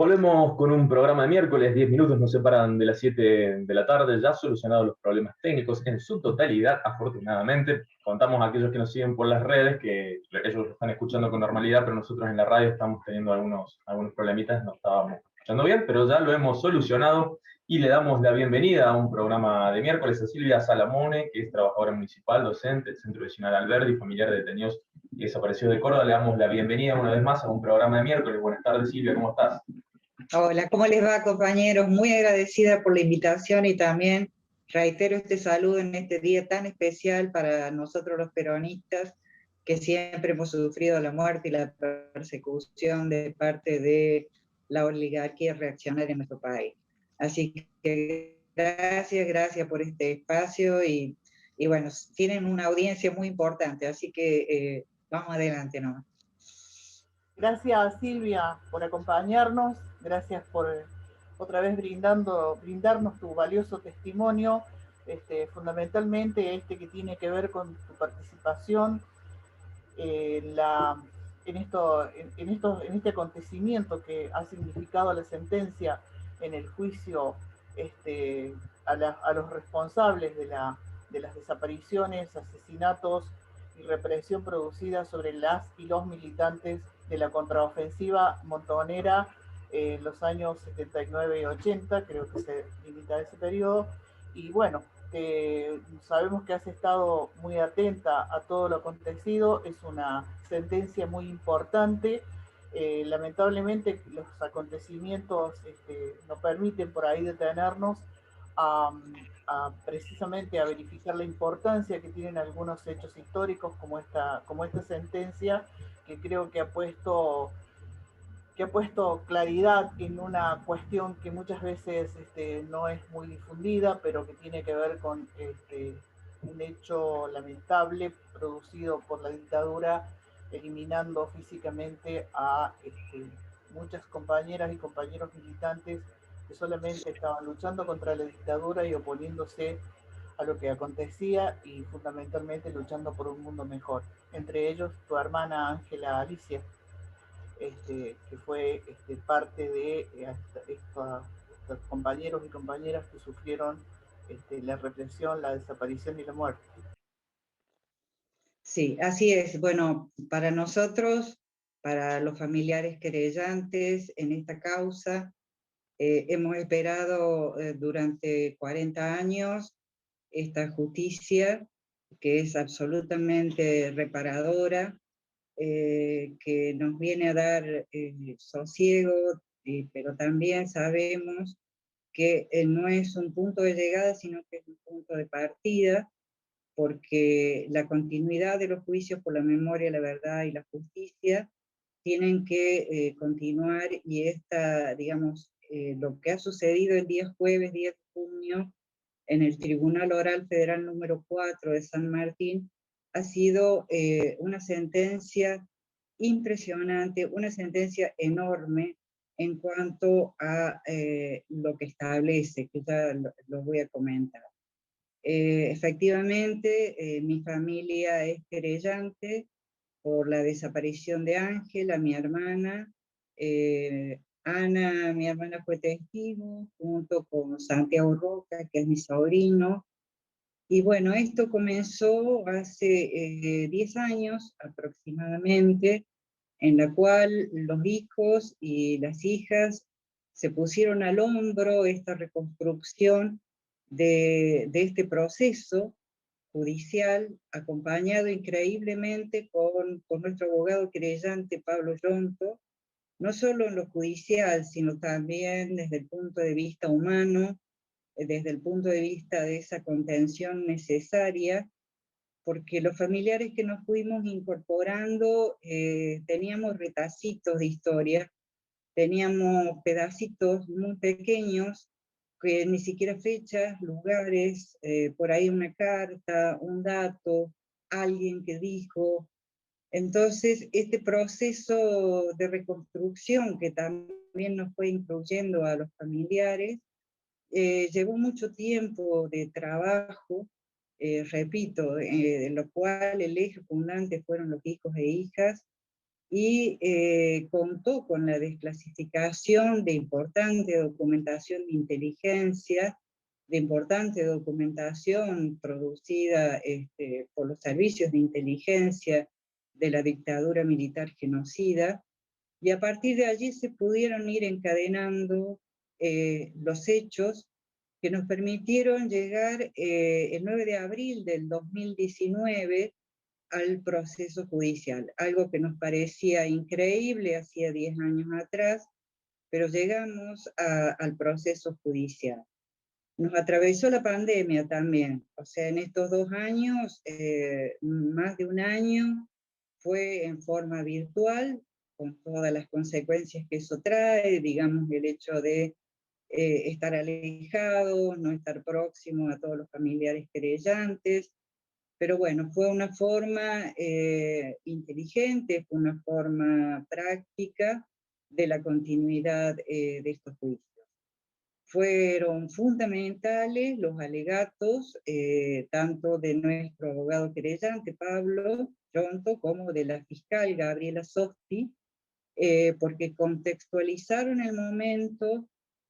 Volvemos con un programa de miércoles, 10 minutos nos separan de las 7 de la tarde, ya solucionados los problemas técnicos en su totalidad, afortunadamente. Contamos a aquellos que nos siguen por las redes, que ellos están escuchando con normalidad, pero nosotros en la radio estamos teniendo algunos problemitas, no estábamos escuchando bien, pero ya lo hemos solucionado y le damos la bienvenida a un programa de miércoles a Silvia Salamone, que es trabajadora municipal, docente del Centro Vecinal Alberdi, familiar de detenidos y desaparecidos de Córdoba. Le damos la bienvenida una vez más a un programa de miércoles. Buenas tardes, Silvia, ¿cómo estás? Hola, ¿cómo les va, compañeros? Muy agradecida por la invitación y también reitero este saludo en este día tan especial para nosotros los peronistas, que siempre hemos sufrido la muerte y la persecución de parte de la oligarquía reaccionaria en nuestro país. Así que gracias por este espacio y bueno, tienen una audiencia muy importante, así que vamos adelante nomás. Gracias, Silvia, por acompañarnos. Gracias por otra vez brindarnos tu valioso testimonio, fundamentalmente que tiene que ver con tu participación en este acontecimiento que ha significado la sentencia en el juicio a los responsables de las desapariciones, asesinatos y represión producida sobre las y los militantes de la contraofensiva montonera en los años 79 y 80, creo que se limita a ese periodo, y bueno, sabemos que has estado muy atenta a todo lo acontecido, es una sentencia muy importante. Lamentablemente los acontecimientos no permiten por ahí detenernos precisamente a verificar la importancia que tienen algunos hechos históricos como esta sentencia, que creo que ha puesto claridad en una cuestión que muchas veces no es muy difundida, pero que tiene que ver con un hecho lamentable producido por la dictadura, eliminando físicamente a muchas compañeras y compañeros militantes que solamente estaban luchando contra la dictadura y oponiéndose a lo que acontecía y fundamentalmente luchando por un mundo mejor. Entre ellos, tu hermana Ángela Alicia, que fue parte de estos compañeros y compañeras que sufrieron la represión, la desaparición y la muerte. Sí, así es. Bueno, para nosotros, para los familiares querellantes en esta causa, hemos esperado durante 40 años esta justicia que es absolutamente reparadora, que nos viene a dar sosiego, pero también sabemos que no es un punto de llegada, sino que es un punto de partida, porque la continuidad de los juicios por la memoria, la verdad y la justicia tienen que continuar, y lo que ha sucedido el día jueves 10 de junio en el Tribunal Oral Federal número 4 de San Martín ha sido una sentencia impresionante, una sentencia enorme en cuanto a lo que establece, que ya lo voy a comentar. Efectivamente, mi familia es querellante por la desaparición de Ángela, mi hermana. Ana, mi hermana, fue testigo, junto con Santiago Roca, que es mi sobrino. Y bueno, esto comenzó hace 10 años aproximadamente, en la cual los hijos y las hijas se pusieron al hombro esta reconstrucción de este proceso judicial, acompañado increíblemente con nuestro abogado querellante Pablo Yonto, no solo en lo judicial, sino también desde el punto de vista humano, desde el punto de vista de esa contención necesaria, porque los familiares que nos fuimos incorporando teníamos retacitos de historia, teníamos pedacitos muy pequeños, que ni siquiera fechas, lugares, por ahí una carta, un dato, alguien que dijo. Entonces, este proceso de reconstrucción que también nos fue incluyendo a los familiares, llevó mucho tiempo de trabajo, repito, en lo cual el eje fundante fueron los hijos e hijas, y contó con la desclasificación de importante documentación de inteligencia, de importante documentación producida por los servicios de inteligencia de la dictadura militar genocida, y a partir de allí se pudieron ir encadenando los hechos que nos permitieron llegar el 9 de abril del 2019 al proceso judicial, algo que nos parecía increíble hacía 10 años atrás, pero llegamos al proceso judicial. Nos atravesó la pandemia también, o sea, en estos 2 años, más de un año, fue en forma virtual, con todas las consecuencias que eso trae, digamos, el hecho de estar alejados, no estar próximo a todos los familiares querellantes, pero bueno, fue una forma inteligente, fue una forma práctica de la continuidad de estos juicios. Fueron fundamentales los alegatos, tanto de nuestro abogado querellante, Pablo Yonto, como de la fiscal Gabriela Sosti, porque contextualizaron el momento,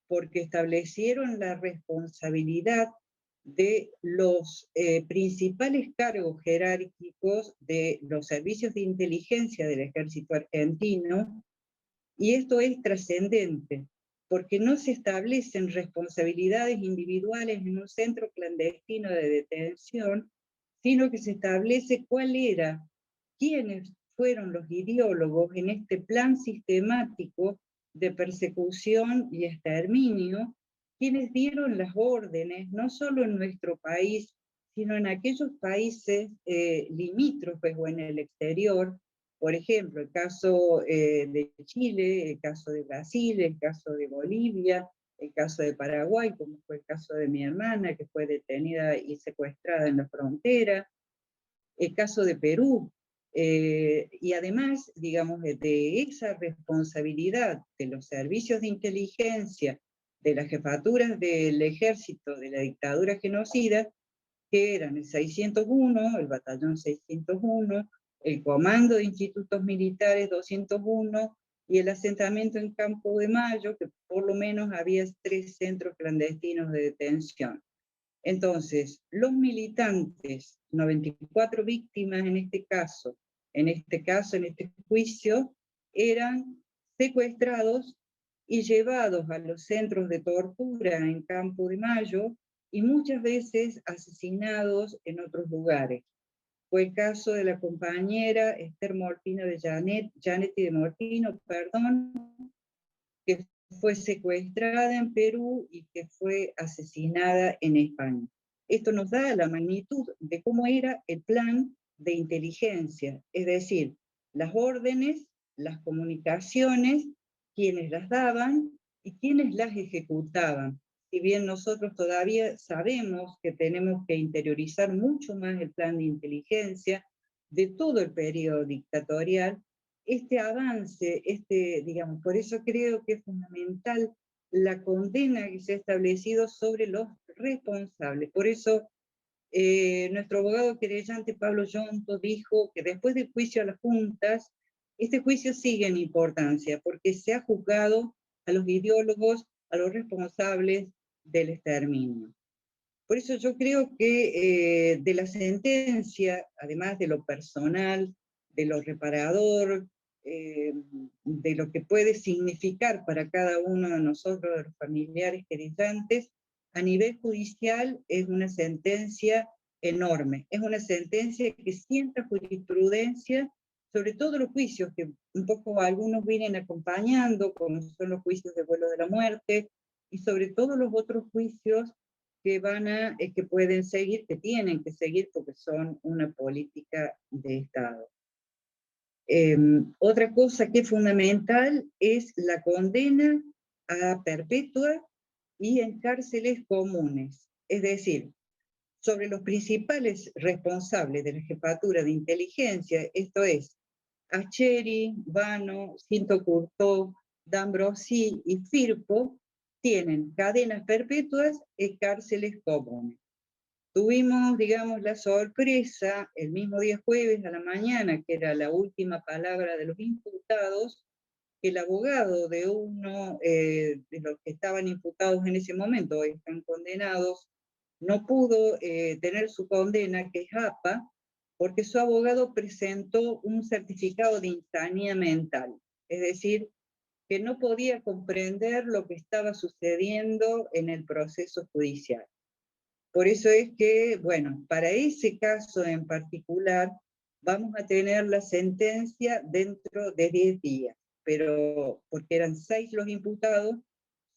porque establecieron la responsabilidad de los principales cargos jerárquicos de los servicios de inteligencia del ejército argentino, y esto es trascendente, porque no se establecen responsabilidades individuales en un centro clandestino de detención, sino que se establece quiénes fueron los ideólogos en este plan sistemático de persecución y exterminio, quienes dieron las órdenes, no solo en nuestro país, sino en aquellos países limítrofes o en el exterior. Por ejemplo, el caso de Chile, el caso de Brasil, el caso de Bolivia, el caso de Paraguay, como fue el caso de mi hermana, que fue detenida y secuestrada en la frontera, el caso de Perú, y además, digamos, de esa responsabilidad de los servicios de inteligencia, de las jefaturas del ejército de la dictadura genocida, que eran el 601, el batallón 601, el Comando de Institutos Militares 201 y el asentamiento en Campo de Mayo, que por lo menos había 3 centros clandestinos de detención. Entonces, los militantes, 94 víctimas en este juicio, eran secuestrados y llevados a los centros de tortura en Campo de Mayo y muchas veces asesinados en otros lugares. Fue el caso de la compañera Esther Mortino de Janetti de Mortino, que fue secuestrada en Perú y que fue asesinada en España. Esto nos da la magnitud de cómo era el plan de inteligencia, es decir, las órdenes, las comunicaciones, quienes las daban y quienes las ejecutaban. Si bien nosotros todavía sabemos que tenemos que interiorizar mucho más el plan de inteligencia de todo el periodo dictatorial, este avance, digamos, por eso creo que es fundamental la condena que se ha establecido sobre los responsables. Por eso nuestro abogado querellante Pablo Yonto dijo que después del juicio a las juntas, este juicio sigue en importancia, porque se ha juzgado a los ideólogos, a los responsables del exterminio. Por eso yo creo que de la sentencia, además de lo personal, de lo reparador, de lo que puede significar para cada uno de nosotros, de los familiares querellantes, a nivel judicial es una sentencia enorme, es una sentencia que sienta jurisprudencia sobre todos los juicios que un poco algunos vienen acompañando, como son los juicios de vuelo de la muerte, y sobre todos los otros juicios que que pueden seguir, que tienen que seguir porque son una política de Estado. Otra cosa que es fundamental es la condena a perpetua y en cárceles comunes, es decir, sobre los principales responsables de la jefatura de inteligencia, esto es, Acheri, Vano, Cinto Curtó, D'Ambrosi y Firpo, tienen cadenas perpetuas en cárceles comunes. Tuvimos, digamos, la sorpresa el mismo día jueves a la mañana, que era la última palabra de los imputados, que el abogado de uno de los que estaban imputados en ese momento, hoy están condenados, no pudo tener su condena, que es APA, porque su abogado presentó un certificado de insanía mental. Es decir, que no podía comprender lo que estaba sucediendo en el proceso judicial. Por eso es que, bueno, para ese caso en particular, vamos a tener la sentencia dentro de 10 días, pero porque eran 6 los imputados,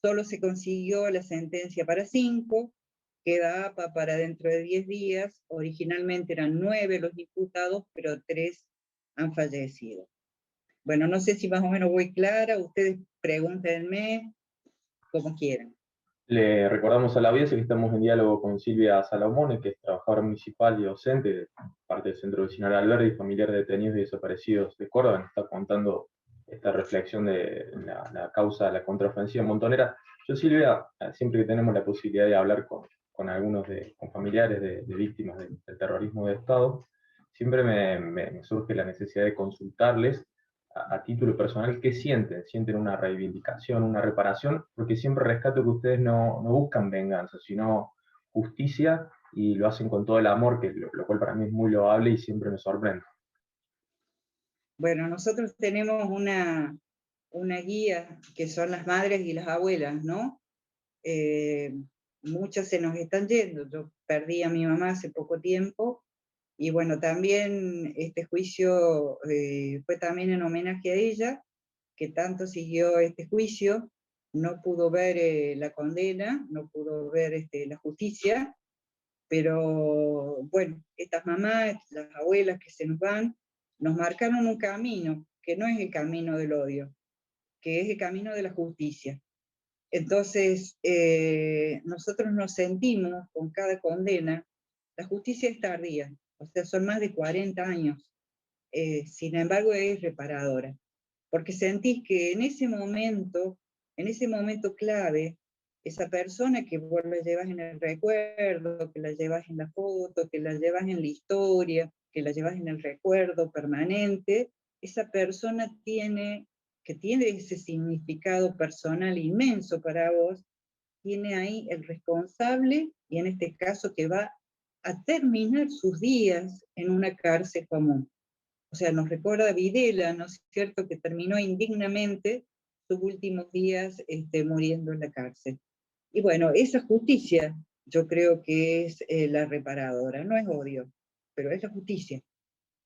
solo se consiguió la sentencia para 5, queda APA para dentro de 10 días, originalmente eran 9 los imputados, pero 3 han fallecido. Bueno, no sé si más o menos voy clara, ustedes pregúntenme como quieran. Le recordamos a la audiencia que estamos en diálogo con Silvia Salamone, que es trabajadora municipal y docente de parte del Centro Vecinal Alberdi y familiar de detenidos y desaparecidos de Córdoba. Nos está contando esta reflexión de la causa de la contraofensiva montonera. Yo, Silvia, siempre que tenemos la posibilidad de hablar con algunos con familiares de víctimas del terrorismo de Estado, siempre me surge la necesidad de consultarles a título personal, ¿qué sienten? ¿Sienten una reivindicación, una reparación? Porque siempre rescato que ustedes no buscan venganza, sino justicia, y lo hacen con todo el amor, que lo cual para mí es muy loable y siempre me sorprende. Bueno, nosotros tenemos una guía que son las madres y las abuelas, ¿no? Muchas se nos están yendo. Yo perdí a mi mamá hace poco tiempo, y bueno, también este juicio fue también en homenaje a ella, que tanto siguió este juicio, no pudo ver la condena, no pudo ver la justicia, pero bueno, estas mamás, las abuelas que se nos van, nos marcaron un camino, que no es el camino del odio, que es el camino de la justicia. Entonces, nosotros nos sentimos con cada condena, la justicia es tardía, o sea, son más de 40 años, sin embargo es reparadora, porque sentís que en ese momento clave, esa persona que vos la llevas en el recuerdo, que la llevas en la foto, que la llevas en la historia, que la llevas en el recuerdo permanente, esa persona que tiene ese significado personal inmenso para vos, tiene ahí el responsable, y en este caso que va a terminar sus días en una cárcel común. O sea, nos recuerda a Videla, ¿no es cierto?, que terminó indignamente sus últimos días muriendo en la cárcel. Y bueno, esa justicia yo creo que es la reparadora, no es odio, pero es la justicia.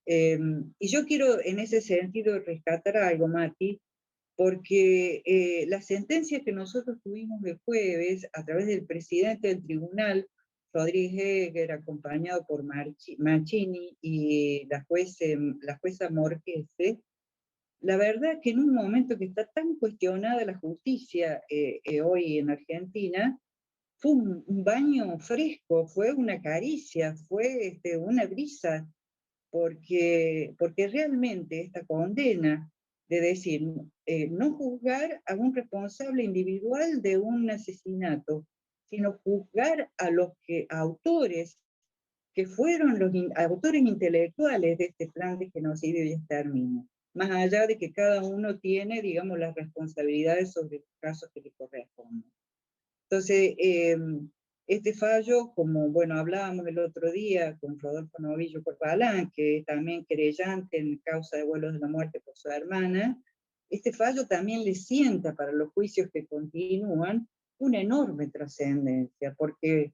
Y yo quiero en ese sentido rescatar algo, Mati, porque la sentencia que nosotros tuvimos el jueves a través del presidente del tribunal, Rodríguez Heger, acompañado por Machini y la jueza Morquese, la verdad que en un momento que está tan cuestionada la justicia hoy en Argentina, fue un baño fresco, fue una caricia, fue una brisa, porque realmente esta condena de decir, no juzgar a un responsable individual de un asesinato, sino juzgar a los autores, que fueron los autores intelectuales de este plan de genocidio y exterminio, más allá de que cada uno tiene, digamos, las responsabilidades sobre los casos que le corresponden. Entonces, este fallo, como bueno, hablábamos el otro día con Rodolfo Novillo Corbalán, que es también querellante en causa de vuelos de la muerte por su hermana, este fallo también le sienta para los juicios que continúan una enorme trascendencia, porque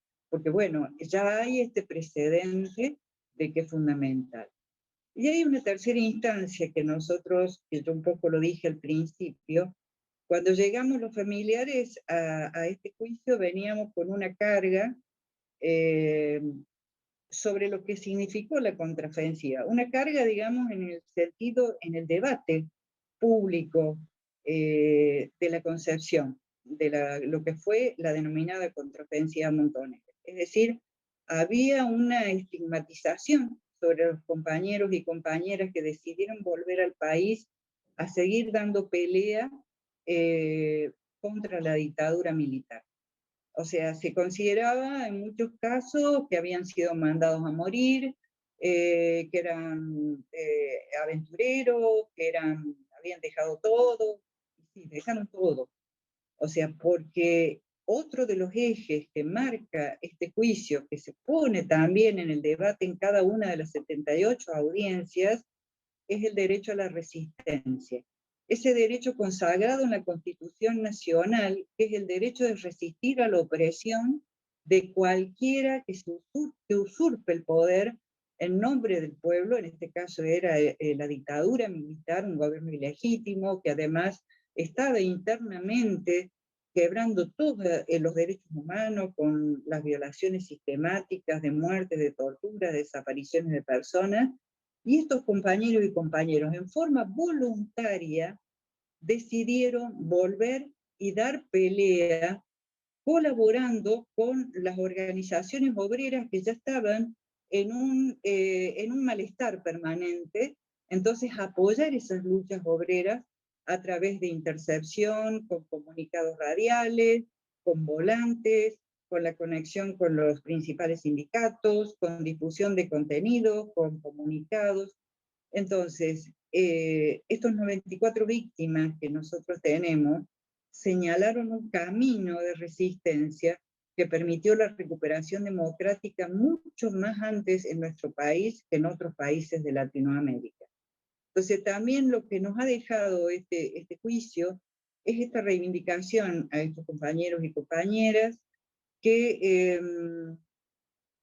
bueno, ya hay este precedente de que es fundamental. Y hay una tercera instancia que yo un poco lo dije al principio. Cuando llegamos los familiares a este juicio, veníamos con una carga sobre lo que significó la contraofensiva. Una carga, digamos, en el sentido, en el debate público de la concepción, de lo que fue la denominada contraofensiva montonera. Es decir, había una estigmatización sobre los compañeros y compañeras que decidieron volver al país a seguir dando pelea contra la dictadura militar. O sea, se consideraba en muchos casos que habían sido mandados a morir, que eran aventureros, habían dejado todo, sí, dejaron todo. O sea, porque otro de los ejes que marca este juicio, que se pone también en el debate en cada una de las 78 audiencias, es el derecho a la resistencia. Ese derecho consagrado en la Constitución Nacional, que es el derecho de resistir a la opresión de cualquiera que usurpe el poder en nombre del pueblo. En este caso era la dictadura militar, un gobierno ilegítimo, que además estaba internamente quebrando todos los derechos humanos con las violaciones sistemáticas de muertes, de torturas, de desapariciones de personas. Y estos compañeros y compañeras, en forma voluntaria, decidieron volver y dar pelea, colaborando con las organizaciones obreras que ya estaban en un malestar permanente. Entonces, apoyar esas luchas obreras a través de intercepción, con comunicados radiales, con volantes, con la conexión con los principales sindicatos, con difusión de contenido, con comunicados. Entonces, estos 94 víctimas que nosotros tenemos señalaron un camino de resistencia que permitió la recuperación democrática mucho más antes en nuestro país que en otros países de Latinoamérica. Entonces, también lo que nos ha dejado este juicio es esta reivindicación a estos compañeros y compañeras que,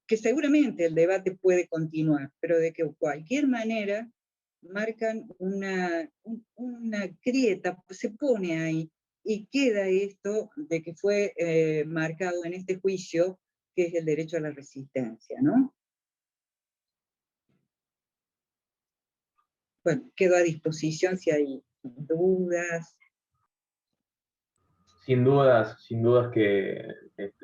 que seguramente el debate puede continuar, pero de que de cualquier manera marcan una grieta, se pone ahí, y queda esto de que fue marcado en este juicio, que es el derecho a la resistencia, ¿no? Bueno, quedo a disposición si hay dudas. Sin dudas que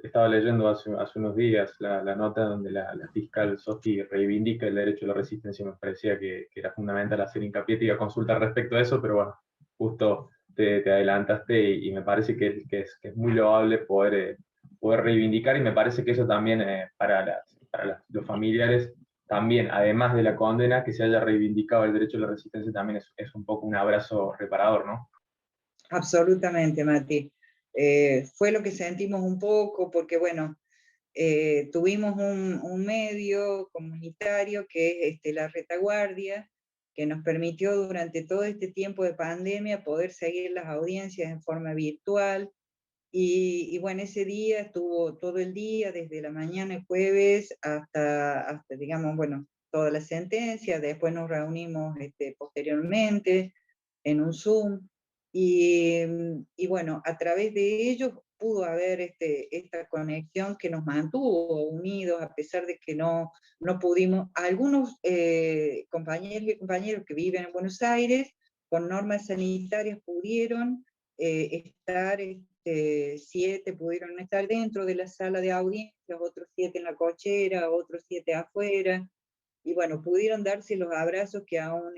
estaba leyendo hace unos días la nota donde la fiscal Sofi reivindica el derecho a la resistencia. Me parecía que era fundamental hacer hincapié y consultar respecto a eso, pero bueno, justo te adelantaste y me parece que es muy loable poder reivindicar, y me parece que eso también los familiares, también, además de la condena, que se haya reivindicado el derecho a la resistencia, también es un poco un abrazo reparador, ¿no? Absolutamente, Mati. Fue lo que sentimos un poco, porque bueno, tuvimos un medio comunitario que es La Retaguardia, que nos permitió durante todo este tiempo de pandemia poder seguir las audiencias en forma virtual. Y bueno, ese día estuvo todo el día, desde la mañana el jueves hasta digamos, bueno, toda la sentencia. Después nos reunimos posteriormente en un Zoom, y bueno, a través de ellos pudo haber esta conexión que nos mantuvo unidos, a pesar de que no pudimos. Algunos compañeros y compañeros que viven en Buenos Aires, con normas sanitarias, pudieron estar, 7 pudieron estar dentro de la sala de audiencias, otros 7 en la cochera, otros 7 afuera, y bueno, pudieron darse los abrazos que aún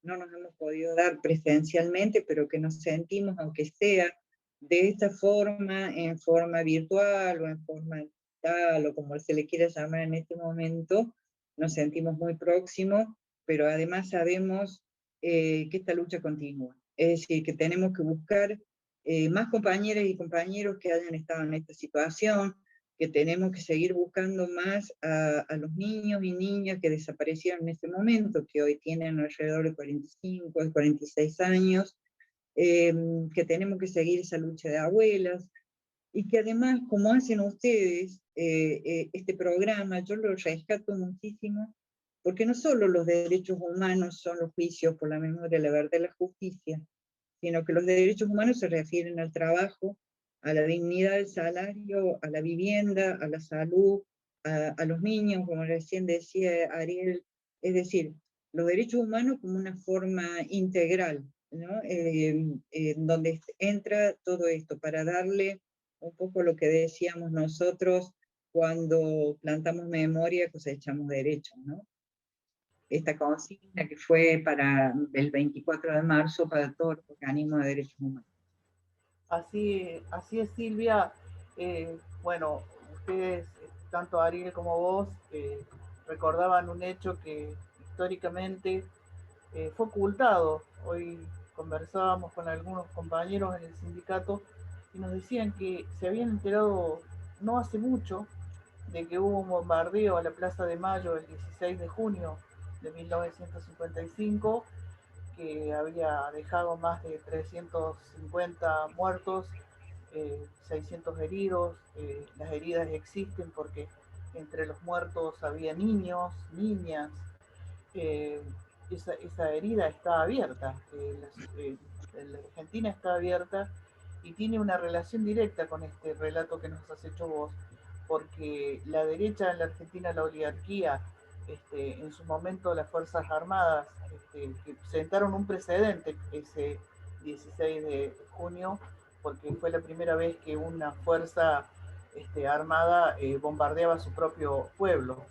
no nos hemos podido dar presencialmente, pero que nos sentimos, aunque sea de esta forma, en forma virtual o en forma digital, o como se le quiera llamar en este momento, nos sentimos muy próximos, pero además sabemos que esta lucha continúa. Es decir, que tenemos que buscar más compañeras y compañeros que hayan estado en esta situación, que tenemos que seguir buscando más a los niños y niñas que desaparecieron en este momento, que hoy tienen alrededor de 45, 46 años, que tenemos que seguir esa lucha de abuelas, y que además, como hacen ustedes, este programa, yo lo rescato muchísimo, porque no solo los derechos humanos son los juicios por la memoria, la verdad y la justicia, sino que los derechos humanos se refieren al trabajo, a la dignidad del salario, a la vivienda, a la salud, a los niños, como recién decía Ariel. Es decir, los derechos humanos como una forma integral, ¿no? Donde entra todo esto, para darle un poco lo que decíamos nosotros: cuando plantamos memoria, cosechamos derechos, ¿no? Esta consigna que fue para el 24 de marzo para todos los organismos de derechos humanos. Así es, Silvia. Bueno, ustedes, tanto Ariel como vos, recordaban un hecho que históricamente fue ocultado. Hoy conversábamos con algunos compañeros en el sindicato y nos decían que se habían enterado no hace mucho de que hubo un bombardeo a la Plaza de Mayo el 16 de junio de 1955 que había dejado más de 350 muertos, 600 heridos. Las heridas existen porque entre los muertos había niños, niñas. eh, esa herida está abierta, la Argentina está abierta y tiene una relación directa con este relato que nos has hecho vos, porque la derecha en la Argentina, la oligarquía, en su momento las Fuerzas Armadas, que sentaron un precedente ese 16 de junio, porque fue la primera vez que una fuerza armada bombardeaba a su propio pueblo.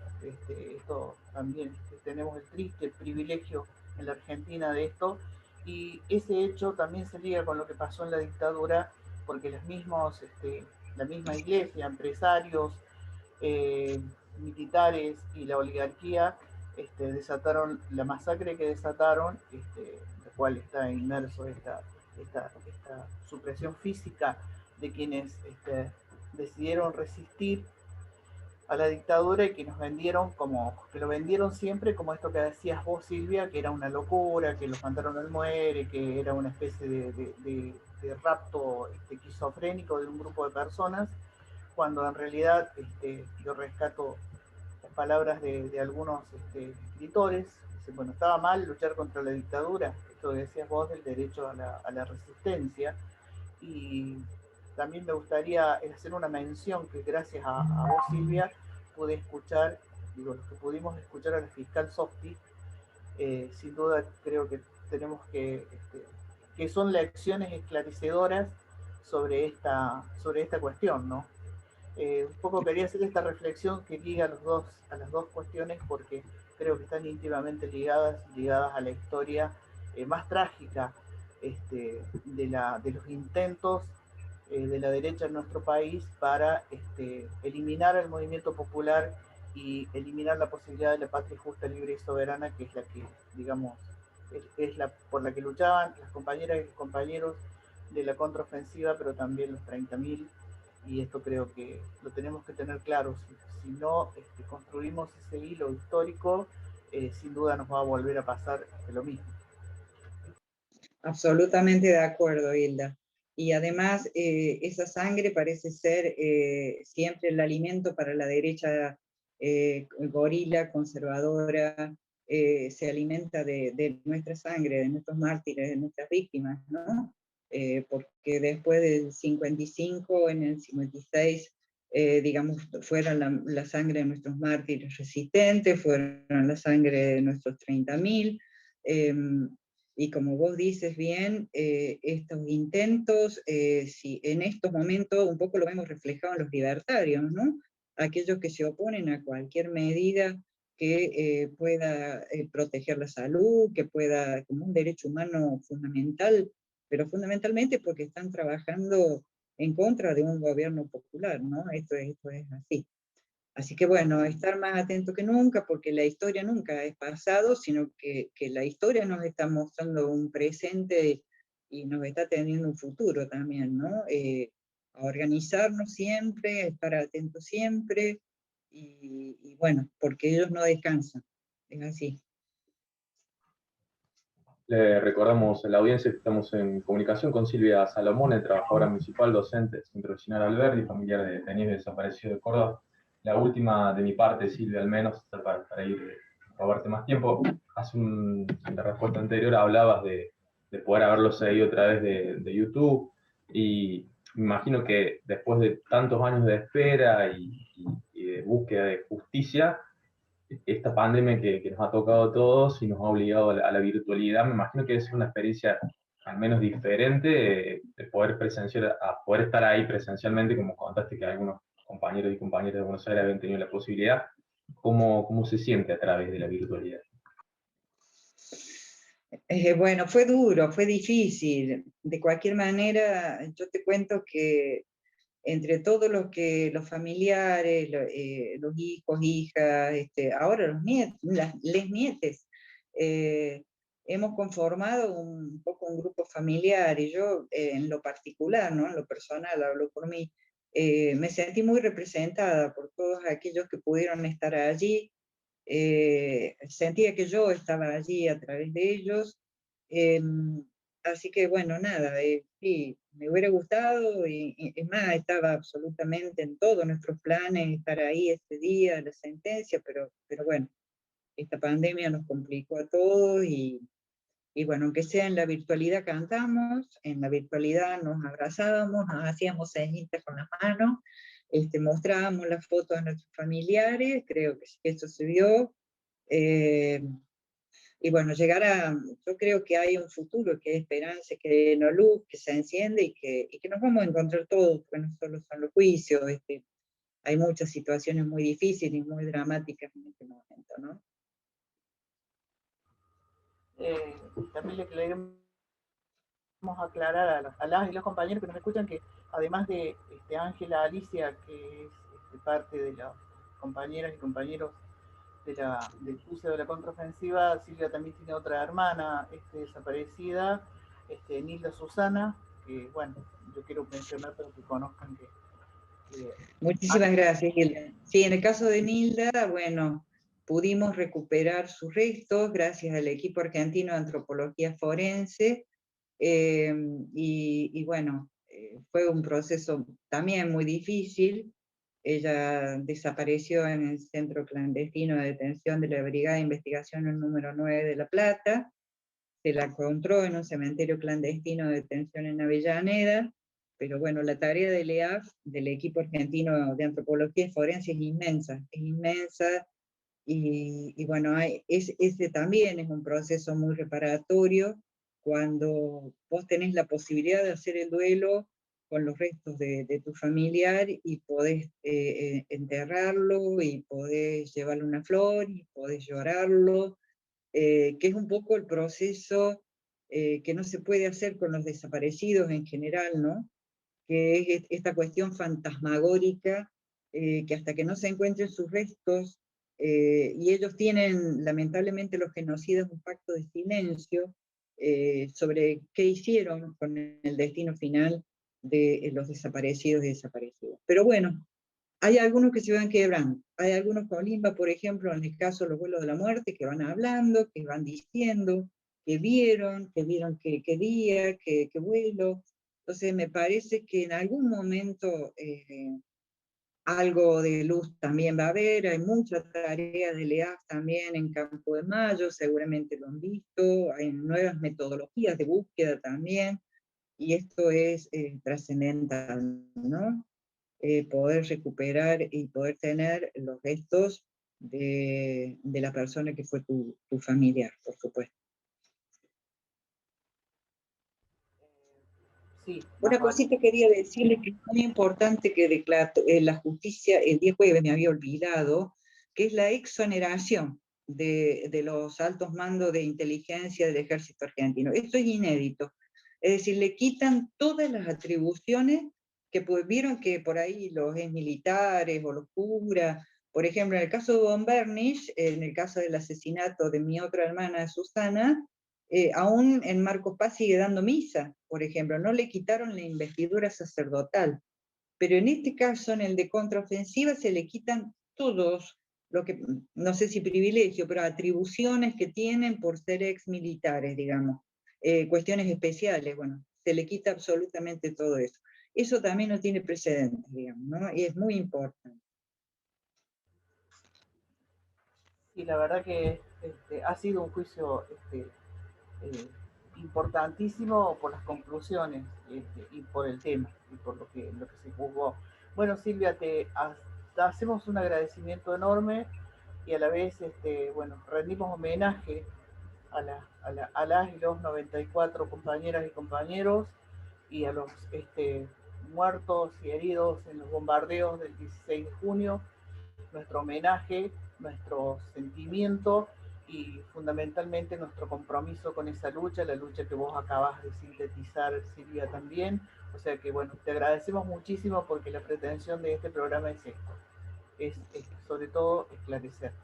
Esto también tenemos el triste privilegio en la Argentina de esto, y ese hecho también se liga con lo que pasó en la dictadura, porque la misma iglesia, empresarios, militares y la oligarquía desataron la masacre que desataron, la cual está inmerso esta supresión física de quienes decidieron resistir a la dictadura y que nos vendieron que lo vendieron siempre como esto que decías vos, Silvia, que era una locura, que los mandaron al muere, que era una especie de rapto esquizofrénico de un grupo de personas, cuando en realidad yo rescato las palabras de algunos escritores. Dicen, bueno, estaba mal luchar contra la dictadura, esto que decías vos del derecho a la resistencia, y también me gustaría hacer una mención que gracias a vos, Silvia, pude escuchar, digo, los que pudimos escuchar a la fiscal Softi, sin duda creo que tenemos que son lecciones esclarecedoras sobre esta cuestión, ¿no? Un poco quería hacer esta reflexión que liga a las dos cuestiones porque creo que están íntimamente ligadas a la historia más trágica de los intentos de la derecha en nuestro país para eliminar el movimiento popular y eliminar la posibilidad de la patria justa, libre y soberana, que es la que, digamos, es la por la que luchaban las compañeras y los compañeros de la contraofensiva, pero también los 30.000, y esto creo que lo tenemos que tener claro. Si no construimos ese hilo histórico, sin duda nos va a volver a pasar lo mismo. Absolutamente de acuerdo, Hilda. Y además, esa sangre parece ser siempre el alimento para la derecha gorila, conservadora, se alimenta de nuestra sangre, de nuestros mártires, de nuestras víctimas, ¿no? Porque después del 55, en el 56, digamos, fueron la sangre de nuestros mártires resistentes, fueron la sangre de nuestros 30.000, y como vos dices bien, estos intentos, si en estos momentos un poco lo vemos reflejado en los libertarios, ¿no? Aquellos que se oponen a cualquier medida que pueda proteger la salud, que pueda, como un derecho humano fundamental, pero fundamentalmente porque están trabajando en contra de un gobierno popular, ¿no? Esto es así. Así que bueno, estar más atento que nunca, porque la historia nunca es pasado, sino que la historia nos está mostrando un presente y nos está teniendo un futuro también, ¿no? A organizarnos siempre, a estar atentos siempre, y bueno, porque ellos no descansan, es así. Le recordamos a la audiencia que estamos en comunicación con Silvia Salomone, trabajadora municipal, docente del Centro Vecinal Alberdi, familiar de Daniel desaparecido de Córdoba. La última de mi parte, Silvia, al menos, para ir a robarte más tiempo. En la respuesta anterior hablabas de poder haberlo seguido a través de YouTube, y me imagino que después de tantos años de espera y de búsqueda de justicia, esta pandemia que nos ha tocado a todos y nos ha obligado a la virtualidad, me imagino que es una experiencia al menos diferente, de poder presenciar, a poder estar ahí presencialmente, como contaste que algunos compañeros y compañeras de Buenos Aires habían tenido la posibilidad. ¿Cómo se siente a través de la virtualidad? Bueno, fue duro, fue difícil. De cualquier manera, yo te cuento que entre todos los familiares, los hijos, hijas, ahora los nietos, les nietes, hemos conformado un poco un grupo familiar, y yo en lo particular, ¿no? En lo personal, hablo por mí, me sentí muy representada por todos aquellos que pudieron estar allí, sentía que yo estaba allí a través de ellos, así que bueno, nada, sí, me hubiera gustado, y es más, estaba absolutamente en todos nuestros planes estar ahí ese día, la sentencia, pero bueno, esta pandemia nos complicó a todos, y bueno, aunque sea en la virtualidad cantamos, en la virtualidad nos abrazábamos, nos hacíamos señitas con las manos, mostrábamos las fotos a nuestros familiares, creo que eso se vio, eh, y bueno, yo creo que hay un futuro, que hay esperanza, que hay una luz que se enciende, y que nos vamos a encontrar todos, porque no solo son los juicios, hay muchas situaciones muy difíciles y muy dramáticas en este momento, ¿no? También le queremos aclarar a las y los compañeros que nos escuchan que además de Ángela Alicia, que es parte de las compañeras y compañeros del curso de la contraofensiva, Silvia también tiene otra hermana desaparecida, Nilda Susana, que bueno, yo quiero mencionar para que conozcan que... Muchísimas gracias, Hilda. Sí, en el caso de Nilda, bueno, pudimos recuperar sus restos gracias al equipo argentino de antropología forense, y bueno, fue un proceso también muy difícil. Ella desapareció en el centro clandestino de detención de la Brigada de Investigación el número 9 de La Plata, se la encontró en un cementerio clandestino de detención en Avellaneda, pero bueno, la tarea del EAF, del equipo argentino de antropología forense, es inmensa, y bueno, ese también es un proceso muy reparatorio, cuando vos tenés la posibilidad de hacer el duelo con los restos de tu familiar, y podés enterrarlo, y podés llevarle una flor, y podés llorarlo, que es un poco el proceso que no se puede hacer con los desaparecidos en general, ¿no? Que es esta cuestión fantasmagórica, que hasta que no se encuentren sus restos, y ellos tienen, lamentablemente los genocidas, un pacto de silencio sobre qué hicieron con el destino final de los desaparecidos y desaparecidas. Pero bueno, hay algunos que se van quebrando, hay algunos con Limba, por ejemplo, en el caso de los vuelos de la muerte, que van hablando, que van diciendo, que vieron qué día, qué vuelo. Entonces me parece que en algún momento algo de luz también va a haber, hay mucha tarea de LEAF también en Campo de Mayo, seguramente lo han visto, hay nuevas metodologías de búsqueda también, y esto es trascendental, ¿no? Poder recuperar y poder tener los restos de la persona que fue tu familiar, por supuesto. Sí, Una cosita quería decirle, que es muy importante que la justicia el día jueves, me había olvidado, que es la exoneración de los altos mandos de inteligencia del ejército argentino. Esto es inédito. Es decir, le quitan todas las atribuciones que pues, vieron que por ahí los ex militares o los curas, por ejemplo, en el caso de Von Bernich, en el caso del asesinato de mi otra hermana Susana, aún en Marcos Paz sigue dando misa, por ejemplo, no le quitaron la investidura sacerdotal, pero en este caso, en el de contraofensiva, se le quitan todos, lo que, no sé si privilegio, pero atribuciones que tienen por ser ex militares, digamos, cuestiones especiales, bueno, se le quita absolutamente todo eso. Eso también no tiene precedentes, digamos, ¿no? Y es muy importante. Y la verdad que ha sido un juicio importantísimo por las conclusiones y por el tema y por lo que se juzgó. Bueno, Silvia, te hacemos un agradecimiento enorme, y a la vez bueno, rendimos homenaje a las y los 94 compañeras y compañeros, y a los muertos y heridos en los bombardeos del 16 de junio. Nuestro homenaje, nuestro sentimiento y fundamentalmente nuestro compromiso con esa lucha, la lucha que vos acabas de sintetizar, Silvia, también, O sea que bueno, te agradecemos muchísimo porque la pretensión de este programa es esto, es sobre todo Por esclarecernos.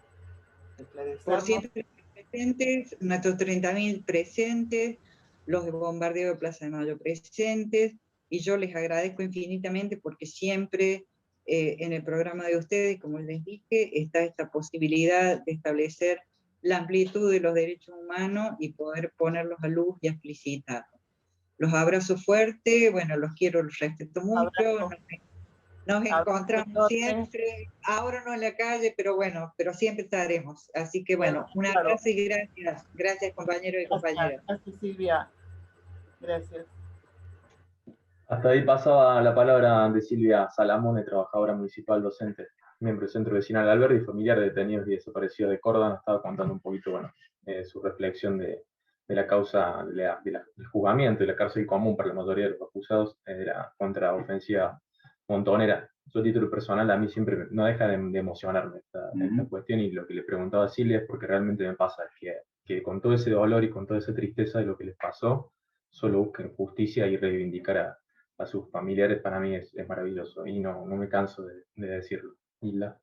siempre presentes, nuestros 30.000 presentes, los de Bombardeo de Plaza de Mayo presentes, y yo les agradezco infinitamente porque siempre en el programa de ustedes, como les dije, está esta posibilidad de establecer la amplitud de los derechos humanos y poder ponerlos a luz y explicitarlos. Los abrazo fuerte, bueno, los quiero, los respeto mucho, nos encontramos siempre, ahora no en la calle, pero bueno, pero siempre estaremos. Así que bueno, un abrazo y gracias. Gracias, compañeros y compañeras. Gracias, Silvia. Gracias. Hasta ahí pasaba la palabra de Silvia Salamone, trabajadora municipal docente, miembro del Centro Vecinal Alberdi y familiar de detenidos y desaparecidos de Córdoba. Nos estaba contando un poquito, bueno, su reflexión de la causa del juzgamiento y la cárcel común para la mayoría de los acusados de la contraofensiva montonera. Yo a título personal, a mí siempre no deja de emocionarme esta cuestión, y lo que le preguntaba a Silvia es porque realmente me pasa, que con todo ese dolor y con toda esa tristeza de lo que les pasó, solo busquen justicia y reivindicar a sus familiares. Para mí es maravilloso y no me canso de decirlo. Hilda.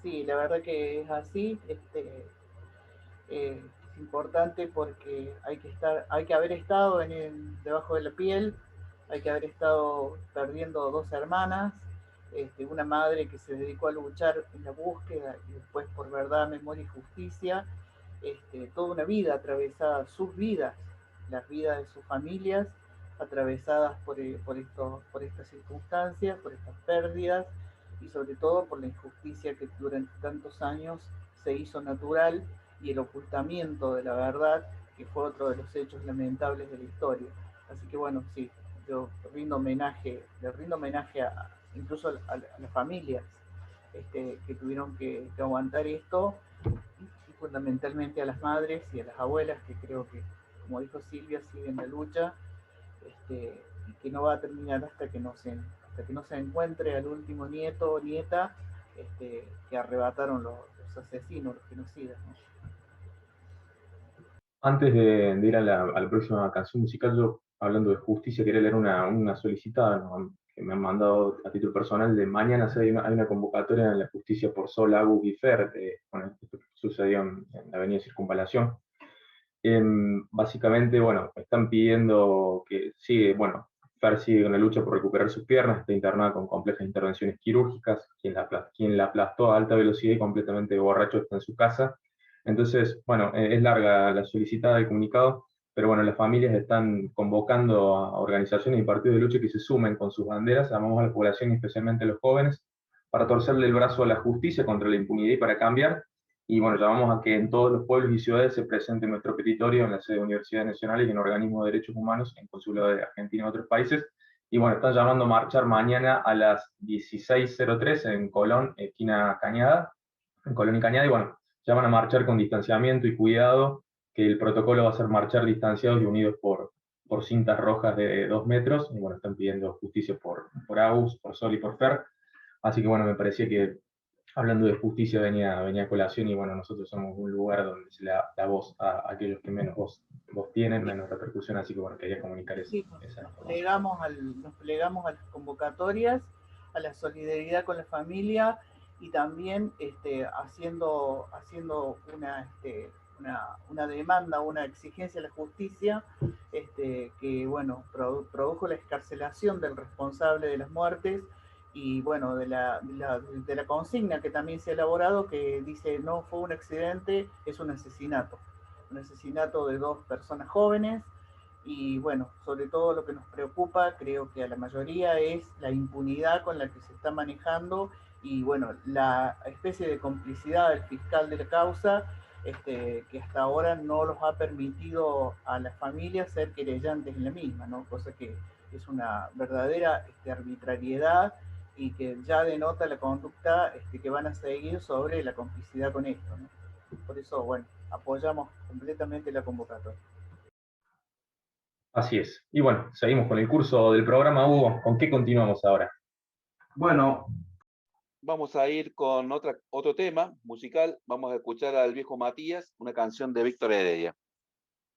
Sí, la verdad que es así. Es importante porque hay que haber estado debajo de la piel, hay que haber estado perdiendo dos hermanas, una madre que se dedicó a luchar en la búsqueda y después por verdad, memoria y justicia, toda una vida atravesada, sus vidas, las vidas de sus familias, atravesadas por estas circunstancias, por estas pérdidas y sobre todo por la injusticia que durante tantos años se hizo natural y el ocultamiento de la verdad, que fue otro de los hechos lamentables de la historia. Así que bueno, sí, yo le rindo homenaje incluso a las familias que tuvieron que aguantar esto, y fundamentalmente a las madres y a las abuelas, que creo que, como dijo Silvia, siguen la lucha, y que no va a terminar hasta que no se encuentre al último nieto o nieta que arrebataron los asesinos, los genocidas, ¿no? Antes de ir a la próxima canción musical, yo, hablando de justicia, quería leer una solicitada, ¿no?, que me han mandado a título personal. De mañana hay una convocatoria en la justicia por Sol, Agus y Fer, bueno, esto sucedió en la avenida Circunvalación. Básicamente, bueno, están pidiendo que sigue, bueno, Fer sigue con la lucha por recuperar sus piernas, está internada con complejas intervenciones quirúrgicas, quien la aplastó a alta velocidad y completamente borracho está en su casa. Entonces, bueno, es larga la solicitada del comunicado, pero bueno, las familias están convocando a organizaciones y partidos de lucha que se sumen con sus banderas, llamamos a la población y especialmente a los jóvenes, para torcerle el brazo a la justicia contra la impunidad y para cambiar. Y bueno, llamamos a que en todos los pueblos y ciudades se presente nuestro petitorio en la sede de universidades nacionales y en organismos de derechos humanos, en consulados de Argentina y otros países. Y bueno, están llamando a marchar mañana a las 16:03 en Colón, esquina Cañada, en Colón y Cañada. Y bueno, ya van a marchar con distanciamiento y cuidado, que el protocolo va a ser marchar distanciados y unidos por cintas rojas de 2 metros. Y bueno, están pidiendo justicia por Agus, por Sol y por Fer. Así que bueno, me parecía que hablando de justicia venía a colación, y bueno, nosotros somos un lugar donde se le da la voz a aquellos que menos voz tienen, menos repercusión, así que bueno, quería comunicar eso. Sí, nos plegamos a las convocatorias, a la solidaridad con la familia, y también haciendo una demanda, una exigencia a la justicia, que bueno, produjo la excarcelación del responsable de las muertes, y bueno, de la consigna que también se ha elaborado, que dice: no fue un accidente, es un asesinato de dos personas jóvenes. Y bueno, sobre todo lo que nos preocupa, creo que a la mayoría, es la impunidad con la que se está manejando, y bueno, la especie de complicidad del fiscal de la causa, que hasta ahora no los ha permitido a las familias ser querellantes en la misma, ¿no? Cosa que es una verdadera arbitrariedad, y que ya denota la conducta que van a seguir sobre la complicidad con esto, ¿no? Por eso, bueno, apoyamos completamente la convocatoria. Así es. Y bueno, seguimos con el curso del programa. Hugo, ¿con qué continuamos ahora? Bueno, vamos a ir con otro tema musical. Vamos a escuchar al viejo Matías, una canción de Víctor Heredia.